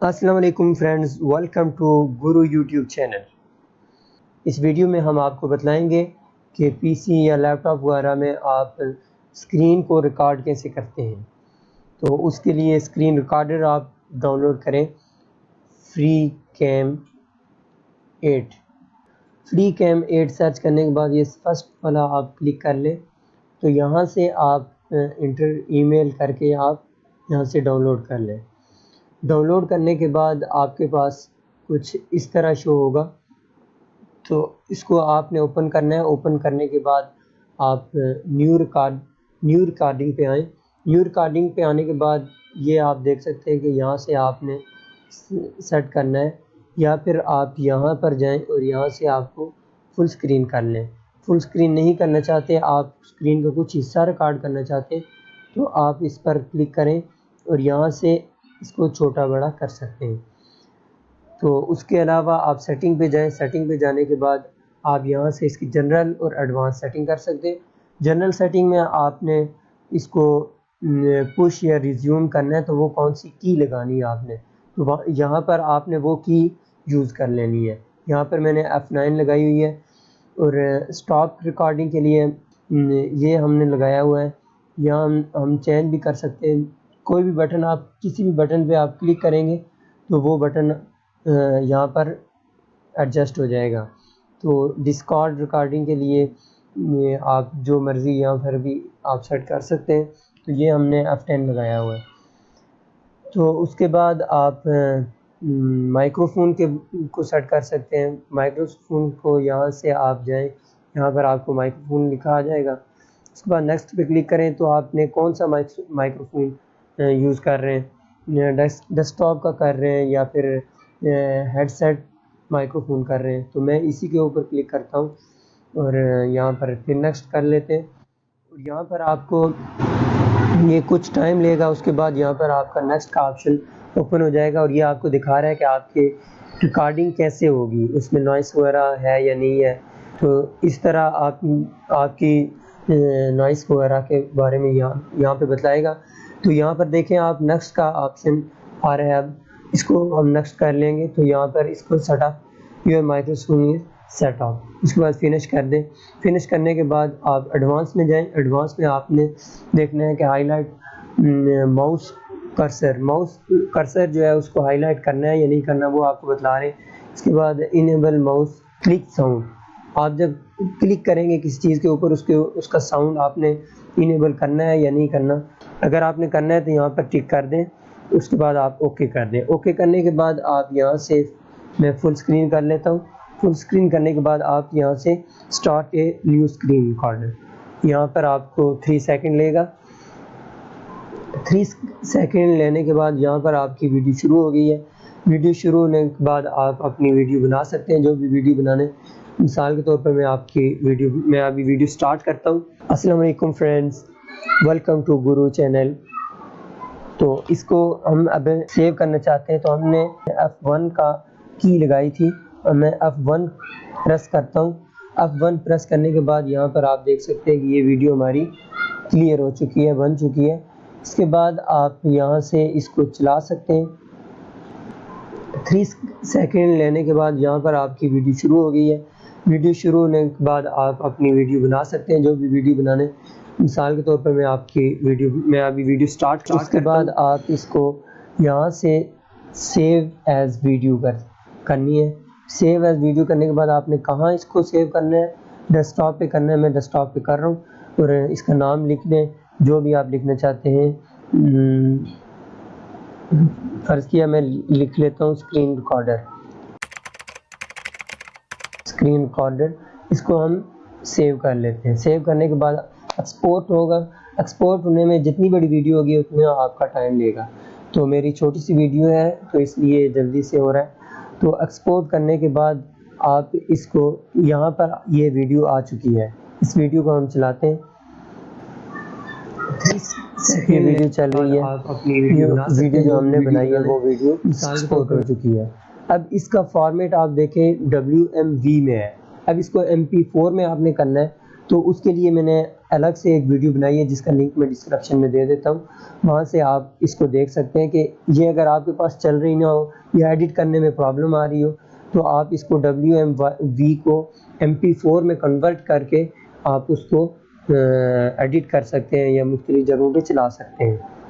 अस्सलाम वालेकुम friends, welcome to Guru YouTube channel. इस वीडियो में हम आपको बताएंगे कि पीसी या लैपटॉप वगैरह में आप स्क्रीन को रिकॉर्ड कैसे करते हैं। तो उसके लिए स्क्रीन रिकॉर्डर आप डाउनलोड करें free cam 8। Free cam 8 search करने के बाद ये फर्स्ट वाला आप क्लिक कर लें। तो यहाँ से आप इंटर ईमेल करके आप यहाँ से डाउनलोड कर लें। डाउनलोड करने के बाद आपके पास कुछ इस तरह शो होगा। तो इसको आपने ओपन करना है। ओपन करने के बाद आप न्यू रिकॉर्डिंग पे आएँ। न्यू रिकॉर्डिंग पे आने के बाद ये आप देख सकते हैं कि यहाँ से आपने सेट करना है, या फिर आप यहाँ पर जाएं और यहाँ से आपको फुल स्क्रीन कर लें। फुल स्क्रीन नहीं करना चाहते, आप स्क्रीन का कुछ हिस्सा रिकॉर्ड करना चाहते हैं, तो आप इस पर क्लिक करें और यहाँ से इसको छोटा बड़ा कर सकते हैं। तो उसके अलावा आप सेटिंग पे जाएं। सेटिंग पे जाने के बाद आप यहाँ से इसकी जनरल और एडवांस सेटिंग कर सकते हैं। जनरल सेटिंग में आपने इसको पुश या रिज्यूम करना है, तो वो कौन सी की लगानी है आपने, तो यहाँ पर आपने वो की यूज़ कर लेनी है। यहाँ पर मैंने F9 लगाई हुई है। और स्टॉप रिकॉर्डिंग के लिए ये हमने लगाया हुआ है। यहाँ हम चेंज भी कर सकते हैं। कोई भी बटन, आप किसी भी बटन पे आप क्लिक करेंगे तो वो बटन यहाँ पर एडजस्ट हो जाएगा। तो डिस्कॉर्ड रिकॉर्डिंग के लिए ये आप जो मर्ज़ी यहाँ पर भी आप सेट कर सकते हैं। तो ये हमने F10 लगाया हुआ है। तो उसके बाद आप माइक्रोफोन को सेट कर सकते हैं। माइक्रोफोन को यहाँ से आप जाएं, यहाँ पर आपको माइक्रोफोन लिखा आ जाएगा। उसके बाद नेक्स्ट पे क्लिक करें तो आपने कौन सा माइक्रोफोन यूज़ कर रहे हैं, डेस्कटॉप का कर रहे हैं या फिर हेडसेट माइक्रोफोन कर रहे हैं। तो मैं इसी के ऊपर क्लिक करता हूँ और यहाँ पर फिर नेक्स्ट कर लेते हैं। और यहाँ पर आपको ये कुछ टाइम लेगा। उसके बाद यहाँ पर आपका नेक्स्ट का ऑप्शन ओपन हो जाएगा और ये आपको दिखा रहा है कि आपके रिकॉर्डिंग कैसे होगी, उसमें नॉइस वगैरह है या नहीं है। तो इस तरह आपकी नॉइस वगैरह के बारे में यहाँ पे बताएगा। तो यहाँ पर देखें आप, नेक्स्ट का ऑप्शन आ रहा है। अब इसको हम नेक्स्ट कर लेंगे। तो यहाँ पर इसको set up your microphone set up, उसके बाद फिनिश कर दें। फिनिश करने के बाद आप एडवांस में जाएं। एडवांस में आपने देखना है कि हाईलाइट माउस कर्सर जो है उसको हाईलाइट करना है या नहीं करना, वो आपको बता रहे हैं। इसके बाद इनेबल माउस क्लिक साउंड, आप जब क्लिक करेंगे किसी चीज़ के ऊपर उसका साउंड आपने इनेबल करना है या नहीं करना। अगर आपने करना है तो यहाँ पर टिक कर दें। उसके बाद आप ओके कर दें। ओके करने के बाद आप यहाँ से, मैं फुल स्क्रीन कर लेता हूँ। फुल स्क्रीन करने के बाद आप यहाँ से start a new screen recorder, यहाँ पर आपको 3 सेकंड लेगा। 3 सेकंड लेने के बाद यहाँ पर आपकी वीडियो शुरू हो गई है। वीडियो शुरू होने के बाद आप अपनी वीडियो बना सकते हैं, जो भी वीडियो बनाने। मिसाल के तौर पर मैं अभी वीडियो स्टार्ट करता हूँ। अस्सलाम वालेकुम friends, welcome to Guru channel. तो इसको हम अब सेव करना चाहते हैं, तो हमने F1 का की लगाई थी और मैं F1 प्रेस करता हूँ। F1 प्रेस करने के बाद यहाँ पर आप देख सकते हैं कि ये वीडियो हमारी क्लियर हो चुकी है, बन चुकी है। इसके बाद आप यहाँ से इसको चला सकते हैं। 3 सेकंड लेने के बाद यहाँ पर आपकी वीडियो शुरू हो गई है। वीडियो शुरू होने के बाद आप अपनी वीडियो बना सकते हैं, जो भी वीडियो बनाने। मिसाल के तौर पर मैं अभी वीडियो स्टार्ट करता हूँ। उसके बाद आप इसको यहाँ से सेव एज वीडियो करनी है। सेव एज वीडियो करने के बाद आपने कहाँ इसको सेव करना है, डेस्कटॉप पे करना है। मैं डेस्कटॉप पे कर रहा हूँ और इसका नाम लिख दें, जो भी आप लिखना चाहते हैं। फर्ज किया मैं लिख लेता हूँ स्क्रीन रिकॉर्डर। इसको हम सेव कर लेते हैं। सेव करने के बाद एक्सपोर्ट होगा। एक्सपोर्ट होने में जितनी बड़ी वीडियो होगी उतना आपका टाइम लेगा। तो मेरी छोटी सी वीडियो है तो इसलिए जल्दी से हो रहा है। तो एक्सपोर्ट करने के बाद आप इसको, यहाँ पर ये वीडियो आ चुकी है। इस वीडियो को हम चलाते हैं। ये वीडियो चल रही है। आप अपनी वीडियो जो हमने बनाई है वो वीडियो एक्सपोर्ट हो चुकी है। अब इसका फॉर्मेट आप देखें WMV में है। अब इसको MP4 में आपने करना है, तो उसके लिए मैंने अलग से एक वीडियो बनाई है जिसका लिंक मैं डिस्क्रिप्शन में दे देता हूँ, वहाँ से आप इसको देख सकते हैं कि ये अगर आपके पास चल रही ना हो या एडिट करने में प्रॉब्लम आ रही हो तो आप इसको WMV को MP4 में कन्वर्ट करके आप उसको एडिट कर सकते हैं या मुख्तलिफ जगहों पे चला सकते हैं।